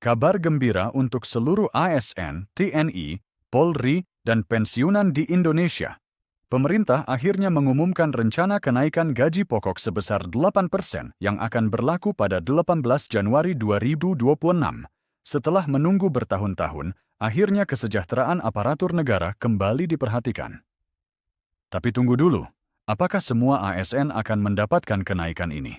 Kabar gembira untuk seluruh ASN, TNI, Polri, dan pensiunan di Indonesia. Pemerintah akhirnya mengumumkan rencana kenaikan gaji pokok sebesar 8% yang akan berlaku pada 18 Januari 2026. Setelah menunggu bertahun-tahun, akhirnya kesejahteraan aparatur negara kembali diperhatikan. Tapi tunggu dulu, apakah semua ASN akan mendapatkan kenaikan ini?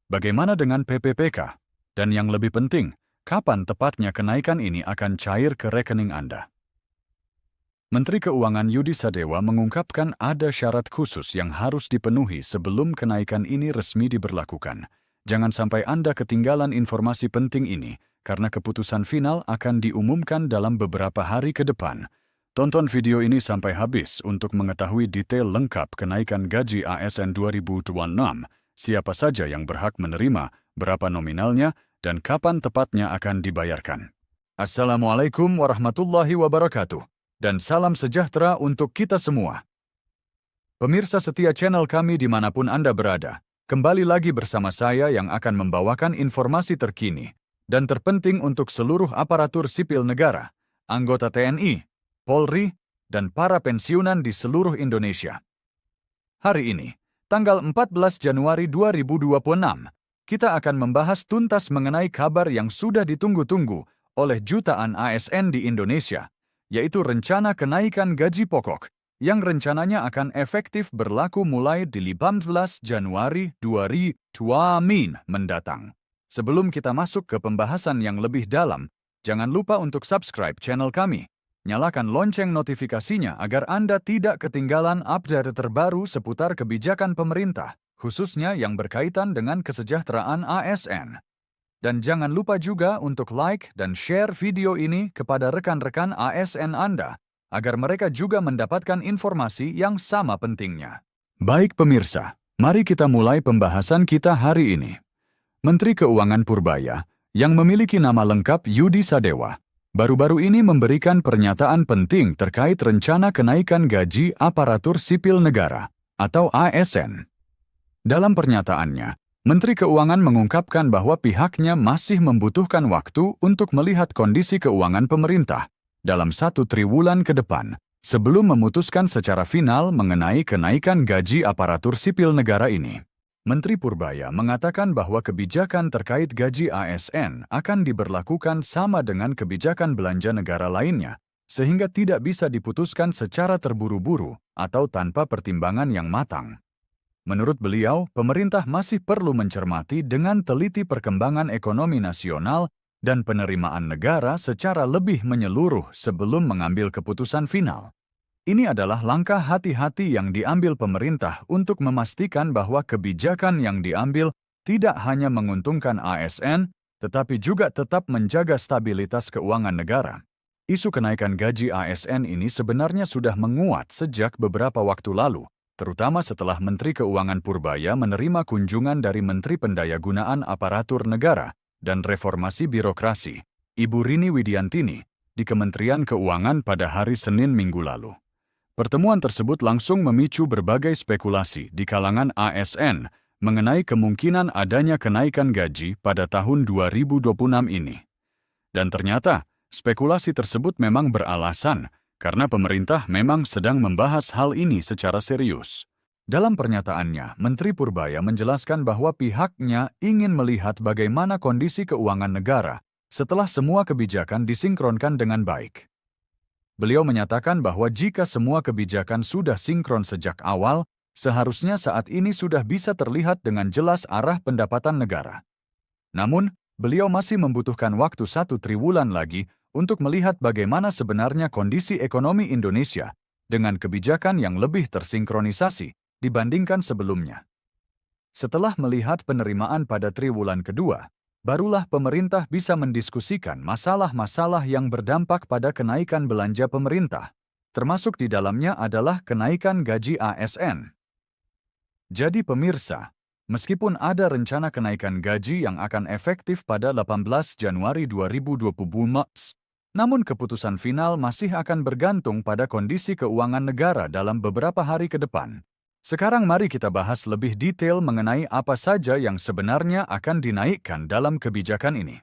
Bagaimana dengan PPPK? Dan yang lebih penting, kapan tepatnya kenaikan ini akan cair ke rekening Anda? Menteri Keuangan Yudi Sadewa mengungkapkan ada syarat khusus yang harus dipenuhi sebelum kenaikan ini resmi diberlakukan. Jangan sampai Anda ketinggalan informasi penting ini, karena keputusan final akan diumumkan dalam beberapa hari ke depan. Tonton video ini sampai habis untuk mengetahui detail lengkap kenaikan gaji ASN 2026, siapa saja yang berhak menerima, berapa nominalnya, dan kapan tepatnya akan dibayarkan. Assalamualaikum warahmatullahi wabarakatuh, dan salam sejahtera untuk kita semua. Pemirsa setia channel kami dimanapun Anda berada, kembali lagi bersama saya yang akan membawakan informasi terkini dan terpenting untuk seluruh aparatur sipil negara, anggota TNI, Polri, dan para pensiunan di seluruh Indonesia. Hari ini, tanggal 14 Januari 2026, kita akan membahas tuntas mengenai kabar yang sudah ditunggu-tunggu oleh jutaan ASN di Indonesia, yaitu rencana kenaikan gaji pokok yang rencananya akan efektif berlaku mulai di 15 Januari 2026 mendatang. Sebelum kita masuk ke pembahasan yang lebih dalam, jangan lupa untuk subscribe channel kami. Nyalakan lonceng notifikasinya agar Anda tidak ketinggalan update terbaru seputar kebijakan pemerintah, khususnya yang berkaitan dengan kesejahteraan ASN. Dan jangan lupa juga untuk like dan share video ini kepada rekan-rekan ASN Anda, agar mereka juga mendapatkan informasi yang sama pentingnya. Baik pemirsa, mari kita mulai pembahasan kita hari ini. Menteri Keuangan Purbaya, yang memiliki nama lengkap Yudi Sadewa, baru-baru ini memberikan pernyataan penting terkait rencana kenaikan gaji aparatur sipil negara, atau ASN. Dalam pernyataannya, Menteri Keuangan mengungkapkan bahwa pihaknya masih membutuhkan waktu untuk melihat kondisi keuangan pemerintah dalam 1 triwulan ke depan, sebelum memutuskan secara final mengenai kenaikan gaji aparatur sipil negara ini. Menteri Purbaya mengatakan bahwa kebijakan terkait gaji ASN akan diberlakukan sama dengan kebijakan belanja negara lainnya, sehingga tidak bisa diputuskan secara terburu-buru atau tanpa pertimbangan yang matang. Menurut beliau, pemerintah masih perlu mencermati dengan teliti perkembangan ekonomi nasional dan penerimaan negara secara lebih menyeluruh sebelum mengambil keputusan final. Ini adalah langkah hati-hati yang diambil pemerintah untuk memastikan bahwa kebijakan yang diambil tidak hanya menguntungkan ASN, tetapi juga tetap menjaga stabilitas keuangan negara. Isu kenaikan gaji ASN ini sebenarnya sudah menguat sejak beberapa waktu lalu, terutama setelah Menteri Keuangan Purbaya menerima kunjungan dari Menteri Pendayagunaan Aparatur Negara dan Reformasi Birokrasi, Ibu Rini Widiantini, di Kementerian Keuangan pada hari Senin minggu lalu. Pertemuan tersebut langsung memicu berbagai spekulasi di kalangan ASN mengenai kemungkinan adanya kenaikan gaji pada tahun 2026 ini. Dan ternyata, spekulasi tersebut memang beralasan karena pemerintah memang sedang membahas hal ini secara serius. Dalam pernyataannya, Menteri Purbaya menjelaskan bahwa pihaknya ingin melihat bagaimana kondisi keuangan negara setelah semua kebijakan disinkronkan dengan baik. Beliau menyatakan bahwa jika semua kebijakan sudah sinkron sejak awal, seharusnya saat ini sudah bisa terlihat dengan jelas arah pendapatan negara. Namun, beliau masih membutuhkan waktu 1 triwulan lagi untuk melihat bagaimana sebenarnya kondisi ekonomi Indonesia dengan kebijakan yang lebih tersinkronisasi dibandingkan sebelumnya. Setelah melihat penerimaan pada triwulan kedua, barulah pemerintah bisa mendiskusikan masalah-masalah yang berdampak pada kenaikan belanja pemerintah, termasuk di dalamnya adalah kenaikan gaji ASN. Jadi pemirsa, meskipun ada rencana kenaikan gaji yang akan efektif pada 18 Januari 2025, namun keputusan final masih akan bergantung pada kondisi keuangan negara dalam beberapa hari ke depan. Sekarang mari kita bahas lebih detail mengenai apa saja yang sebenarnya akan dinaikkan dalam kebijakan ini.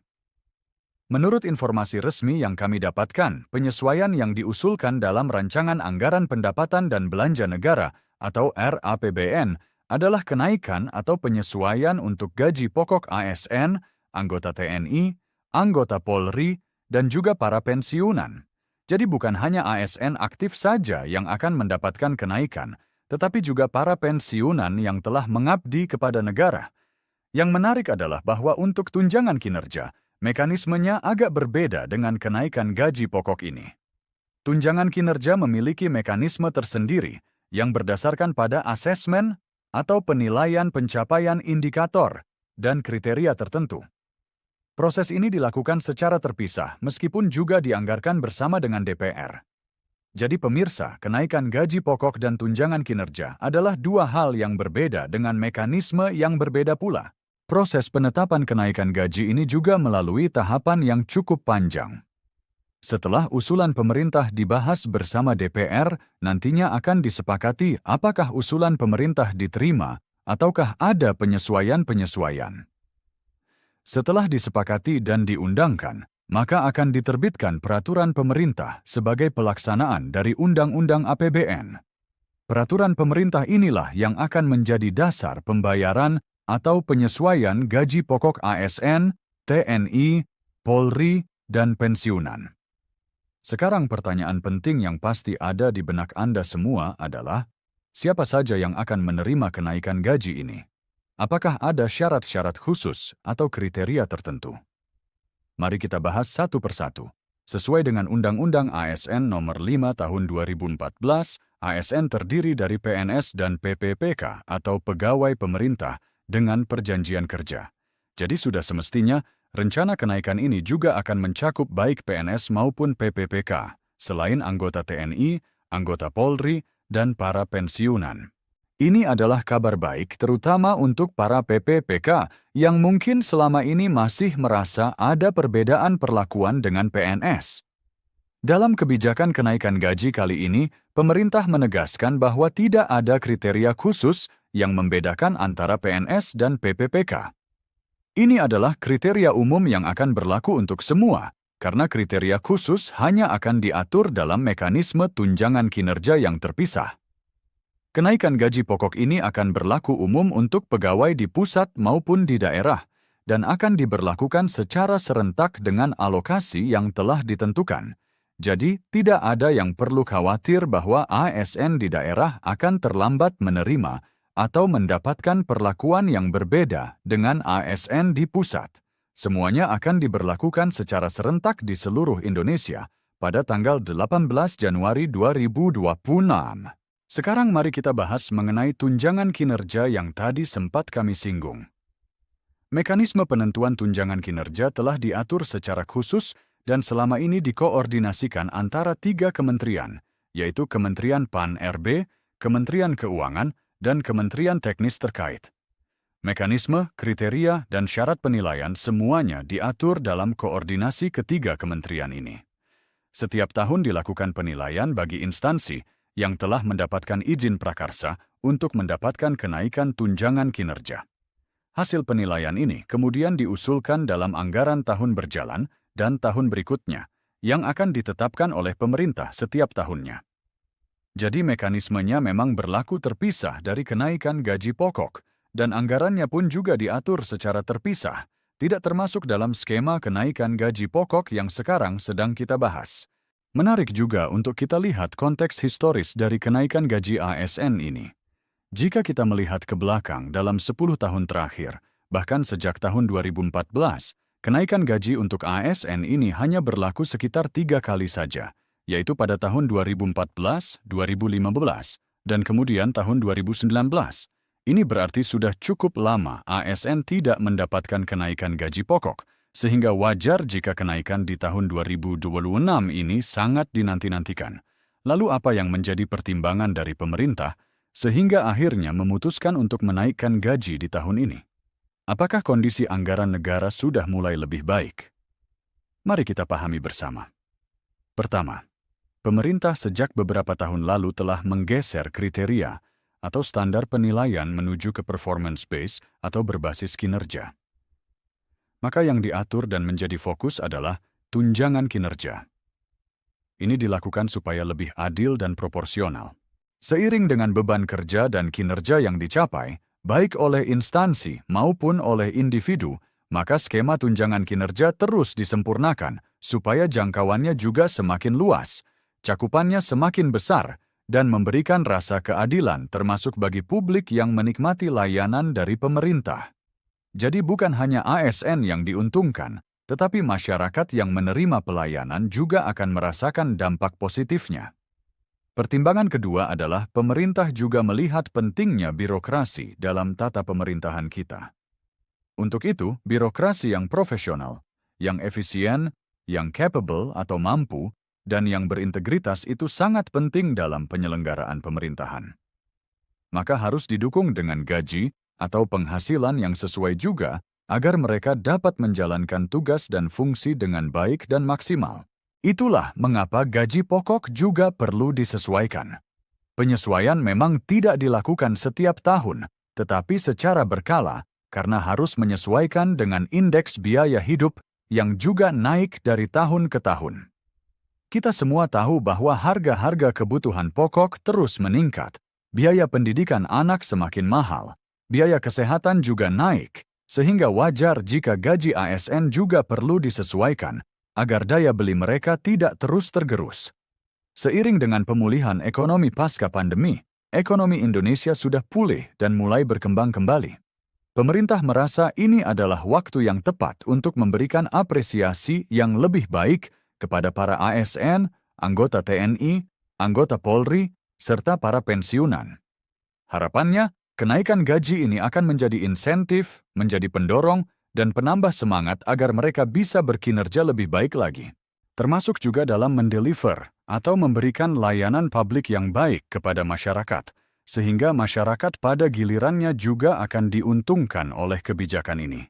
Menurut informasi resmi yang kami dapatkan, penyesuaian yang diusulkan dalam Rancangan Anggaran Pendapatan dan Belanja Negara atau RAPBN adalah kenaikan atau penyesuaian untuk gaji pokok ASN, anggota TNI, anggota Polri, dan juga para pensiunan. Jadi bukan hanya ASN aktif saja yang akan mendapatkan kenaikan, tetapi juga para pensiunan yang telah mengabdi kepada negara. Yang menarik adalah bahwa untuk tunjangan kinerja, mekanismenya agak berbeda dengan kenaikan gaji pokok ini. Tunjangan kinerja memiliki mekanisme tersendiri yang berdasarkan pada asesmen atau penilaian pencapaian indikator dan kriteria tertentu. Proses ini dilakukan secara terpisah meskipun juga dianggarkan bersama dengan DPR. Jadi pemirsa, kenaikan gaji pokok dan tunjangan kinerja adalah dua hal yang berbeda dengan mekanisme yang berbeda pula. Proses penetapan kenaikan gaji ini juga melalui tahapan yang cukup panjang. Setelah usulan pemerintah dibahas bersama DPR, nantinya akan disepakati apakah usulan pemerintah diterima ataukah ada penyesuaian-penyesuaian. Setelah disepakati dan diundangkan, maka akan diterbitkan peraturan pemerintah sebagai pelaksanaan dari Undang-Undang APBN. Peraturan pemerintah inilah yang akan menjadi dasar pembayaran atau penyesuaian gaji pokok ASN, TNI, Polri, dan pensiunan. Sekarang pertanyaan penting yang pasti ada di benak Anda semua adalah, siapa saja yang akan menerima kenaikan gaji ini? Apakah ada syarat-syarat khusus atau kriteria tertentu? Mari kita bahas satu persatu. Sesuai dengan Undang-Undang ASN Nomor 5 Tahun 2014, ASN terdiri dari PNS dan PPPK atau pegawai pemerintah dengan perjanjian kerja. Jadi sudah semestinya, rencana kenaikan ini juga akan mencakup baik PNS maupun PPPK, selain anggota TNI, anggota Polri, dan para pensiunan. Ini adalah kabar baik terutama untuk para PPPK yang mungkin selama ini masih merasa ada perbedaan perlakuan dengan PNS. Dalam kebijakan kenaikan gaji kali ini, pemerintah menegaskan bahwa tidak ada kriteria khusus yang membedakan antara PNS dan PPPK. Ini adalah kriteria umum yang akan berlaku untuk semua, karena kriteria khusus hanya akan diatur dalam mekanisme tunjangan kinerja yang terpisah. Kenaikan gaji pokok ini akan berlaku umum untuk pegawai di pusat maupun di daerah, dan akan diberlakukan secara serentak dengan alokasi yang telah ditentukan. Jadi, tidak ada yang perlu khawatir bahwa ASN di daerah akan terlambat menerima atau mendapatkan perlakuan yang berbeda dengan ASN di pusat. Semuanya akan diberlakukan secara serentak di seluruh Indonesia pada tanggal 18 Januari 2026. Sekarang mari kita bahas mengenai tunjangan kinerja yang tadi sempat kami singgung. Mekanisme penentuan tunjangan kinerja telah diatur secara khusus dan selama ini dikoordinasikan antara 3 kementerian, yaitu Kementerian PAN-RB, Kementerian Keuangan, dan Kementerian Teknis terkait. Mekanisme, kriteria, dan syarat penilaian semuanya diatur dalam koordinasi ketiga kementerian ini. Setiap tahun dilakukan penilaian bagi instansi yang telah mendapatkan izin prakarsa untuk mendapatkan kenaikan tunjangan kinerja. Hasil penilaian ini kemudian diusulkan dalam anggaran tahun berjalan dan tahun berikutnya, yang akan ditetapkan oleh pemerintah setiap tahunnya. Jadi mekanismenya memang berlaku terpisah dari kenaikan gaji pokok, dan anggarannya pun juga diatur secara terpisah, tidak termasuk dalam skema kenaikan gaji pokok yang sekarang sedang kita bahas. Menarik juga untuk kita lihat konteks historis dari kenaikan gaji ASN ini. Jika kita melihat ke belakang dalam 10 tahun terakhir, bahkan sejak tahun 2014, kenaikan gaji untuk ASN ini hanya berlaku sekitar 3 kali saja, yaitu pada tahun 2014, 2015, dan kemudian tahun 2019. Ini berarti sudah cukup lama ASN tidak mendapatkan kenaikan gaji pokok, sehingga wajar jika kenaikan di tahun 2026 ini sangat dinanti-nantikan. Lalu apa yang menjadi pertimbangan dari pemerintah, sehingga akhirnya memutuskan untuk menaikkan gaji di tahun ini? Apakah kondisi anggaran negara sudah mulai lebih baik? Mari kita pahami bersama. Pertama, pemerintah sejak beberapa tahun lalu telah menggeser kriteria atau standar penilaian menuju ke performance base atau berbasis kinerja. Maka yang diatur dan menjadi fokus adalah tunjangan kinerja. Ini dilakukan supaya lebih adil dan proporsional. Seiring dengan beban kerja dan kinerja yang dicapai, baik oleh instansi maupun oleh individu, maka skema tunjangan kinerja terus disempurnakan supaya jangkauannya juga semakin luas, cakupannya semakin besar, dan memberikan rasa keadilan termasuk bagi publik yang menikmati layanan dari pemerintah. Jadi bukan hanya ASN yang diuntungkan, tetapi masyarakat yang menerima pelayanan juga akan merasakan dampak positifnya. Pertimbangan kedua adalah pemerintah juga melihat pentingnya birokrasi dalam tata pemerintahan kita. Untuk itu, birokrasi yang profesional, yang efisien, yang capable atau mampu, dan yang berintegritas itu sangat penting dalam penyelenggaraan pemerintahan. Maka harus didukung dengan gaji atau penghasilan yang sesuai juga agar mereka dapat menjalankan tugas dan fungsi dengan baik dan maksimal. Itulah mengapa gaji pokok juga perlu disesuaikan. Penyesuaian memang tidak dilakukan setiap tahun, tetapi secara berkala karena harus menyesuaikan dengan indeks biaya hidup yang juga naik dari tahun ke tahun. Kita semua tahu bahwa harga-harga kebutuhan pokok terus meningkat, biaya pendidikan anak semakin mahal, biaya kesehatan juga naik, sehingga wajar jika gaji ASN juga perlu disesuaikan agar daya beli mereka tidak terus tergerus. Seiring dengan pemulihan ekonomi pasca pandemi, ekonomi Indonesia sudah pulih dan mulai berkembang kembali. Pemerintah merasa ini adalah waktu yang tepat untuk memberikan apresiasi yang lebih baik kepada para ASN, anggota TNI, anggota Polri, serta para pensiunan. Harapannya, kenaikan gaji ini akan menjadi insentif, menjadi pendorong, dan penambah semangat agar mereka bisa berkinerja lebih baik lagi. Termasuk juga dalam mendeliver atau memberikan layanan publik yang baik kepada masyarakat, sehingga masyarakat pada gilirannya juga akan diuntungkan oleh kebijakan ini.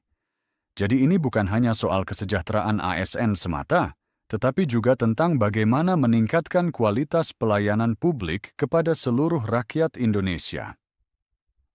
Jadi ini bukan hanya soal kesejahteraan ASN semata, tetapi juga tentang bagaimana meningkatkan kualitas pelayanan publik kepada seluruh rakyat Indonesia.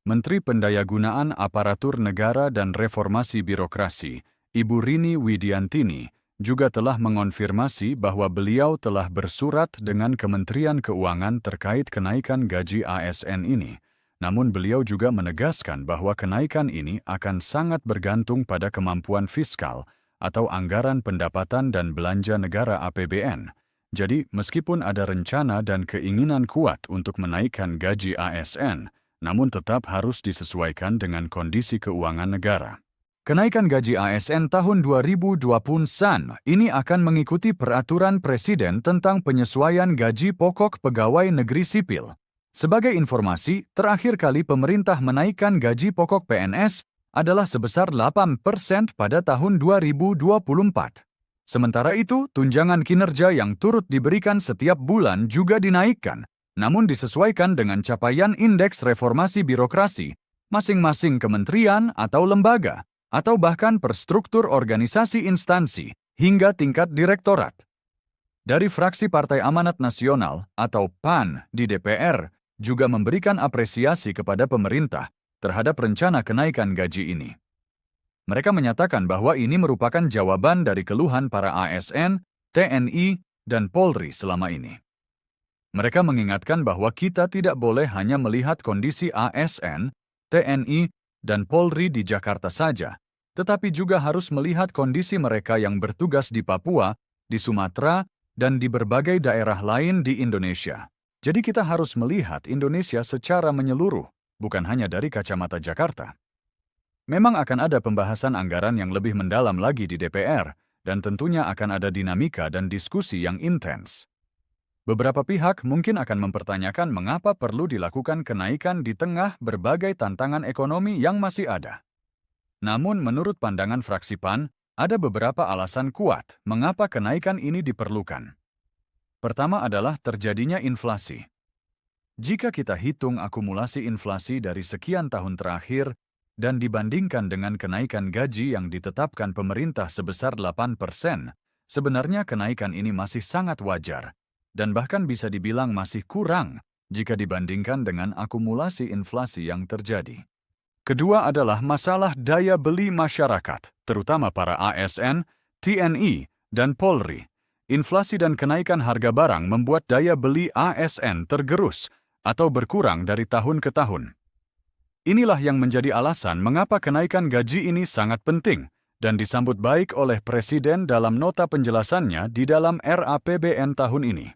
Menteri Pendayagunaan Aparatur Negara dan Reformasi Birokrasi, Ibu Rini Widiantini, juga telah mengonfirmasi bahwa beliau telah bersurat dengan Kementerian Keuangan terkait kenaikan gaji ASN ini. Namun beliau juga menegaskan bahwa kenaikan ini akan sangat bergantung pada kemampuan fiskal atau anggaran pendapatan dan belanja negara APBN. Jadi, meskipun ada rencana dan keinginan kuat untuk menaikkan gaji ASN, namun tetap harus disesuaikan dengan kondisi keuangan negara. Kenaikan gaji ASN tahun 2021 ini akan mengikuti peraturan Presiden tentang penyesuaian gaji pokok pegawai negeri sipil. Sebagai informasi, terakhir kali pemerintah menaikkan gaji pokok PNS adalah sebesar 8% pada tahun 2024. Sementara itu, tunjangan kinerja yang turut diberikan setiap bulan juga dinaikkan, namun disesuaikan dengan capaian indeks reformasi birokrasi, masing-masing kementerian atau lembaga, atau bahkan per struktur organisasi instansi, hingga tingkat direktorat. Dari fraksi Partai Amanat Nasional atau PAN di DPR juga memberikan apresiasi kepada pemerintah terhadap rencana kenaikan gaji ini. Mereka menyatakan bahwa ini merupakan jawaban dari keluhan para ASN, TNI, dan Polri selama ini. Mereka mengingatkan bahwa kita tidak boleh hanya melihat kondisi ASN, TNI, dan Polri di Jakarta saja, tetapi juga harus melihat kondisi mereka yang bertugas di Papua, di Sumatera, dan di berbagai daerah lain di Indonesia. Jadi kita harus melihat Indonesia secara menyeluruh, bukan hanya dari kacamata Jakarta. Memang akan ada pembahasan anggaran yang lebih mendalam lagi di DPR, dan tentunya akan ada dinamika dan diskusi yang intens. Beberapa pihak mungkin akan mempertanyakan mengapa perlu dilakukan kenaikan di tengah berbagai tantangan ekonomi yang masih ada. Namun menurut pandangan fraksi PAN, ada beberapa alasan kuat mengapa kenaikan ini diperlukan. Pertama adalah terjadinya inflasi. Jika kita hitung akumulasi inflasi dari sekian tahun terakhir dan dibandingkan dengan kenaikan gaji yang ditetapkan pemerintah sebesar 8%, sebenarnya kenaikan ini masih sangat wajar dan bahkan bisa dibilang masih kurang jika dibandingkan dengan akumulasi inflasi yang terjadi. Kedua adalah masalah daya beli masyarakat, terutama para ASN, TNI, dan Polri. Inflasi dan kenaikan harga barang membuat daya beli ASN tergerus atau berkurang dari tahun ke tahun. Inilah yang menjadi alasan mengapa kenaikan gaji ini sangat penting dan disambut baik oleh Presiden dalam nota penjelasannya di dalam RAPBN tahun ini.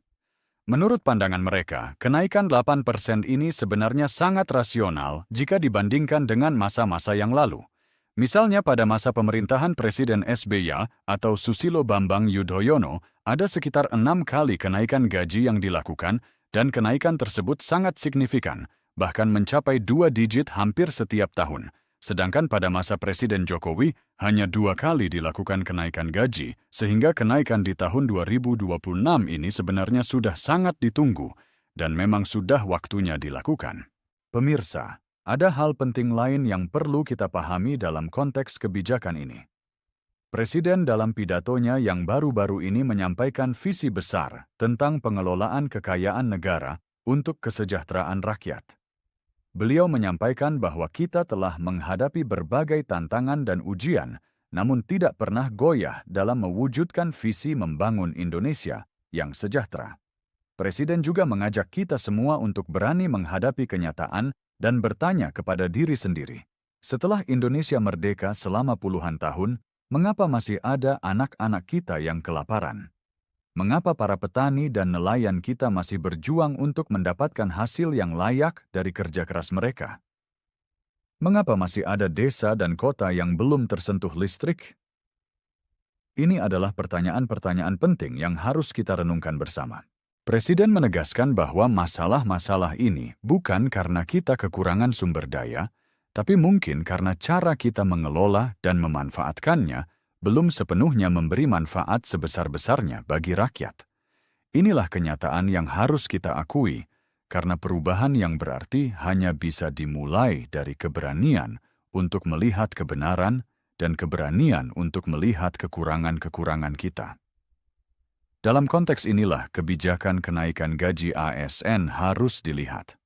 Menurut pandangan mereka, kenaikan 8% ini sebenarnya sangat rasional jika dibandingkan dengan masa-masa yang lalu. Misalnya pada masa pemerintahan Presiden SBY atau Susilo Bambang Yudhoyono, ada sekitar 6 kali kenaikan gaji yang dilakukan dan kenaikan tersebut sangat signifikan, bahkan mencapai 2 digit hampir setiap tahun. Sedangkan pada masa Presiden Jokowi, hanya 2 kali dilakukan kenaikan gaji, sehingga kenaikan di tahun 2026 ini sebenarnya sudah sangat ditunggu, dan memang sudah waktunya dilakukan. Pemirsa, ada hal penting lain yang perlu kita pahami dalam konteks kebijakan ini. Presiden dalam pidatonya yang baru-baru ini menyampaikan visi besar tentang pengelolaan kekayaan negara untuk kesejahteraan rakyat. Beliau menyampaikan bahwa kita telah menghadapi berbagai tantangan dan ujian, namun tidak pernah goyah dalam mewujudkan visi membangun Indonesia yang sejahtera. Presiden juga mengajak kita semua untuk berani menghadapi kenyataan dan bertanya kepada diri sendiri. Setelah Indonesia merdeka selama puluhan tahun, mengapa masih ada anak-anak kita yang kelaparan? Mengapa para petani dan nelayan kita masih berjuang untuk mendapatkan hasil yang layak dari kerja keras mereka? Mengapa masih ada desa dan kota yang belum tersentuh listrik? Ini adalah pertanyaan-pertanyaan penting yang harus kita renungkan bersama. Presiden menegaskan bahwa masalah-masalah ini bukan karena kita kekurangan sumber daya, tapi mungkin karena cara kita mengelola dan memanfaatkannya belum sepenuhnya memberi manfaat sebesar-besarnya bagi rakyat. Inilah kenyataan yang harus kita akui, karena perubahan yang berarti hanya bisa dimulai dari keberanian untuk melihat kebenaran dan keberanian untuk melihat kekurangan-kekurangan kita. Dalam konteks inilah kebijakan kenaikan gaji ASN harus dilihat.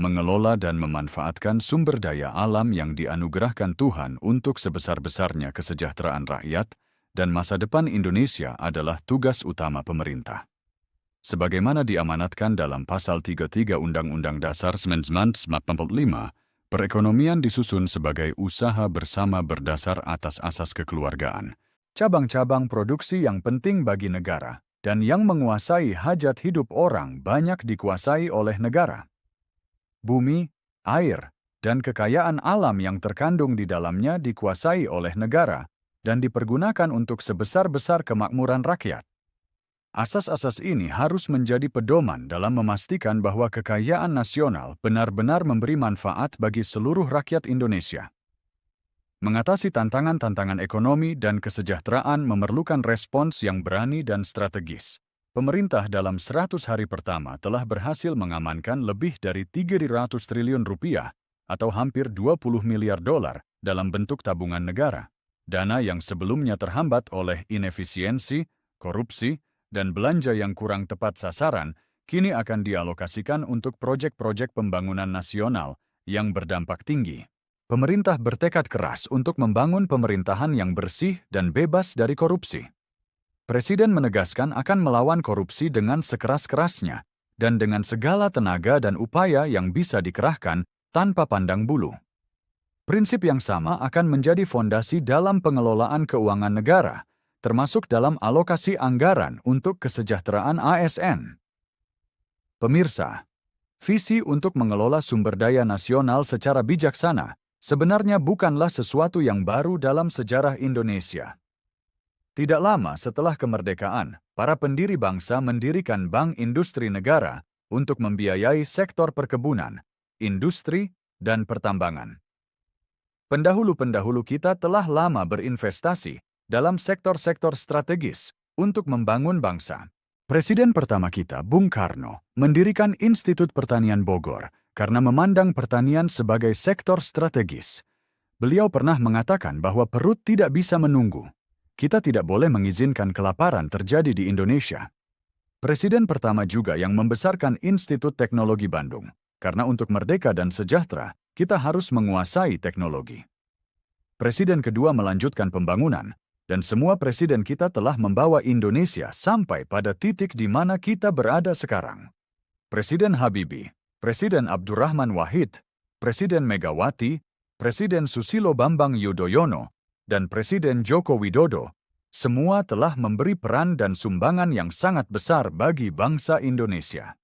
Mengelola dan memanfaatkan sumber daya alam yang dianugerahkan Tuhan untuk sebesar-besarnya kesejahteraan rakyat dan masa depan Indonesia adalah tugas utama pemerintah. Sebagaimana diamanatkan dalam Pasal 33 Undang-Undang Dasar 1945, perekonomian disusun sebagai usaha bersama berdasar atas asas kekeluargaan. Cabang-cabang produksi yang penting bagi negara dan yang menguasai hajat hidup orang banyak dikuasai oleh negara. Bumi, air, dan kekayaan alam yang terkandung di dalamnya dikuasai oleh negara dan dipergunakan untuk sebesar-besar kemakmuran rakyat. Asas-asas ini harus menjadi pedoman dalam memastikan bahwa kekayaan nasional benar-benar memberi manfaat bagi seluruh rakyat Indonesia. Mengatasi tantangan-tantangan ekonomi dan kesejahteraan memerlukan respons yang berani dan strategis. Pemerintah dalam 100 hari pertama telah berhasil mengamankan lebih dari 300 triliun rupiah atau hampir 20 miliar dolar dalam bentuk tabungan negara. Dana yang sebelumnya terhambat oleh inefisiensi, korupsi, dan belanja yang kurang tepat sasaran, kini akan dialokasikan untuk proyek-proyek pembangunan nasional yang berdampak tinggi. Pemerintah bertekad keras untuk membangun pemerintahan yang bersih dan bebas dari korupsi. Presiden menegaskan akan melawan korupsi dengan sekeras-kerasnya dan dengan segala tenaga dan upaya yang bisa dikerahkan tanpa pandang bulu. Prinsip yang sama akan menjadi fondasi dalam pengelolaan keuangan negara, termasuk dalam alokasi anggaran untuk kesejahteraan ASN. Pemirsa, visi untuk mengelola sumber daya nasional secara bijaksana sebenarnya bukanlah sesuatu yang baru dalam sejarah Indonesia. Tidak lama setelah kemerdekaan, para pendiri bangsa mendirikan Bank Industri Negara untuk membiayai sektor perkebunan, industri, dan pertambangan. Pendahulu-pendahulu kita telah lama berinvestasi dalam sektor-sektor strategis untuk membangun bangsa. Presiden pertama kita, Bung Karno, mendirikan Institut Pertanian Bogor karena memandang pertanian sebagai sektor strategis. Beliau pernah mengatakan bahwa perut tidak bisa menunggu. Kita tidak boleh mengizinkan kelaparan terjadi di Indonesia. Presiden pertama juga yang membesarkan Institut Teknologi Bandung, karena untuk merdeka dan sejahtera, kita harus menguasai teknologi. Presiden kedua melanjutkan pembangunan, dan semua presiden kita telah membawa Indonesia sampai pada titik di mana kita berada sekarang. Presiden Habibie, Presiden Abdurrahman Wahid, Presiden Megawati, Presiden Susilo Bambang Yudhoyono, dan Presiden Joko Widodo, semua telah memberi peran dan sumbangan yang sangat besar bagi bangsa Indonesia.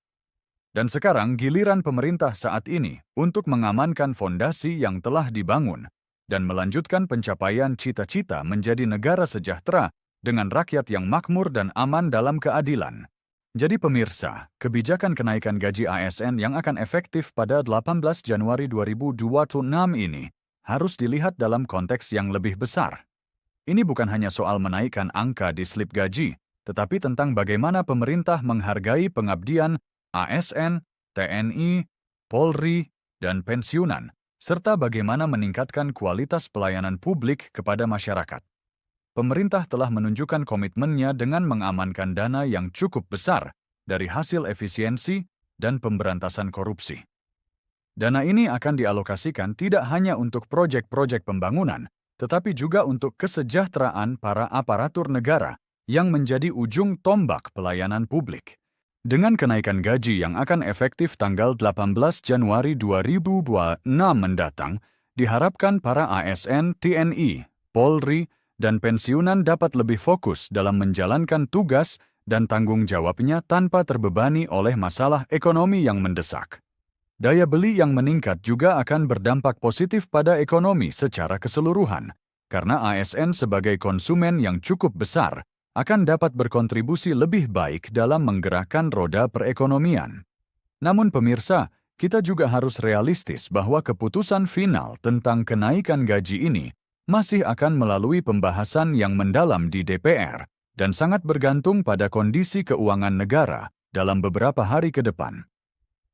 Dan sekarang giliran pemerintah saat ini untuk mengamankan fondasi yang telah dibangun dan melanjutkan pencapaian cita-cita menjadi negara sejahtera dengan rakyat yang makmur dan aman dalam keadilan. Jadi pemirsa, kebijakan kenaikan gaji ASN yang akan efektif pada 18 Januari 2026 ini harus dilihat dalam konteks yang lebih besar. Ini bukan hanya soal menaikkan angka di slip gaji, tetapi tentang bagaimana pemerintah menghargai pengabdian ASN, TNI, Polri, dan pensiunan, serta bagaimana meningkatkan kualitas pelayanan publik kepada masyarakat. Pemerintah telah menunjukkan komitmennya dengan mengamankan dana yang cukup besar dari hasil efisiensi dan pemberantasan korupsi. Dana ini akan dialokasikan tidak hanya untuk proyek-proyek pembangunan, tetapi juga untuk kesejahteraan para aparatur negara yang menjadi ujung tombak pelayanan publik. Dengan kenaikan gaji yang akan efektif tanggal 18 Januari 2026 mendatang, diharapkan para ASN, TNI, Polri, dan pensiunan dapat lebih fokus dalam menjalankan tugas dan tanggung jawabnya tanpa terbebani oleh masalah ekonomi yang mendesak. Daya beli yang meningkat juga akan berdampak positif pada ekonomi secara keseluruhan, karena ASN sebagai konsumen yang cukup besar akan dapat berkontribusi lebih baik dalam menggerakkan roda perekonomian. Namun pemirsa, kita juga harus realistis bahwa keputusan final tentang kenaikan gaji ini masih akan melalui pembahasan yang mendalam di DPR dan sangat bergantung pada kondisi keuangan negara dalam beberapa hari ke depan.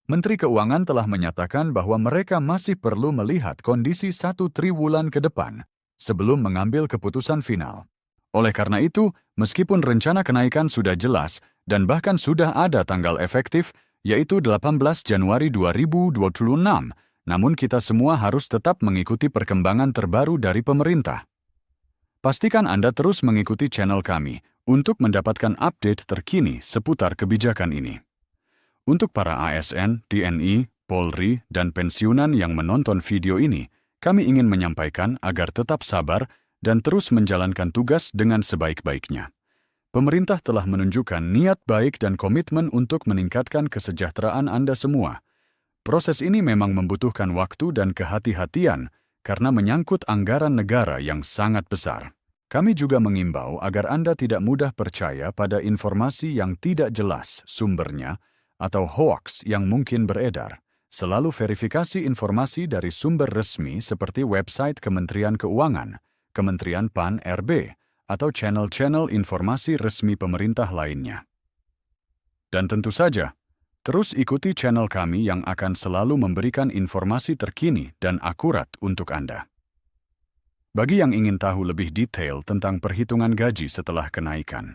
Menteri Keuangan telah menyatakan bahwa mereka masih perlu melihat kondisi 1 triwulan ke depan sebelum mengambil keputusan final. Oleh karena itu, meskipun rencana kenaikan sudah jelas dan bahkan sudah ada tanggal efektif, yaitu 18 Januari 2026, namun kita semua harus tetap mengikuti perkembangan terbaru dari pemerintah. Pastikan Anda terus mengikuti channel kami untuk mendapatkan update terkini seputar kebijakan ini. Untuk para ASN, TNI, Polri, dan pensiunan yang menonton video ini, kami ingin menyampaikan agar tetap sabar dan terus menjalankan tugas dengan sebaik-baiknya. Pemerintah telah menunjukkan niat baik dan komitmen untuk meningkatkan kesejahteraan Anda semua. Proses ini memang membutuhkan waktu dan kehati-hatian karena menyangkut anggaran negara yang sangat besar. Kami juga mengimbau agar Anda tidak mudah percaya pada informasi yang tidak jelas sumbernya atau hoaks yang mungkin beredar. Selalu verifikasi informasi dari sumber resmi seperti website Kementerian Keuangan, Kementerian PAN-RB, atau channel-channel informasi resmi pemerintah lainnya. Dan tentu saja, terus ikuti channel kami yang akan selalu memberikan informasi terkini dan akurat untuk Anda. Bagi yang ingin tahu lebih detail tentang perhitungan gaji setelah kenaikan,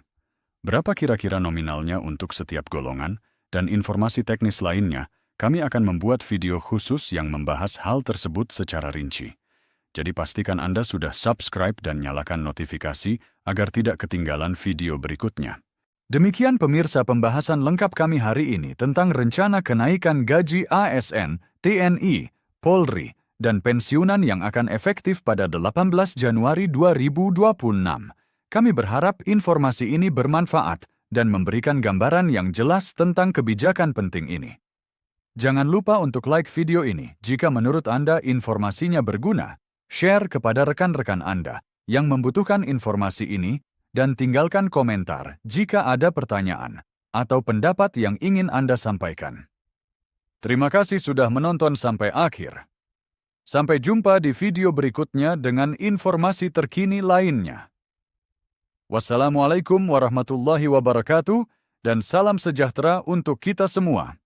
berapa kira-kira nominalnya untuk setiap golongan, dan informasi teknis lainnya, kami akan membuat video khusus yang membahas hal tersebut secara rinci. Jadi pastikan Anda sudah subscribe dan nyalakan notifikasi agar tidak ketinggalan video berikutnya. Demikian pemirsa pembahasan lengkap kami hari ini tentang rencana kenaikan gaji ASN, TNI, Polri, dan pensiunan yang akan efektif pada 18 Januari 2026. Kami berharap informasi ini bermanfaat dan memberikan gambaran yang jelas tentang kebijakan penting ini. Jangan lupa untuk like video ini jika menurut Anda informasinya berguna. Share kepada rekan-rekan Anda yang membutuhkan informasi ini, dan tinggalkan komentar jika ada pertanyaan atau pendapat yang ingin Anda sampaikan. Terima kasih sudah menonton sampai akhir. Sampai jumpa di video berikutnya dengan informasi terkini lainnya. Wassalamualaikum warahmatullahi wabarakatuh, dan salam sejahtera untuk kita semua.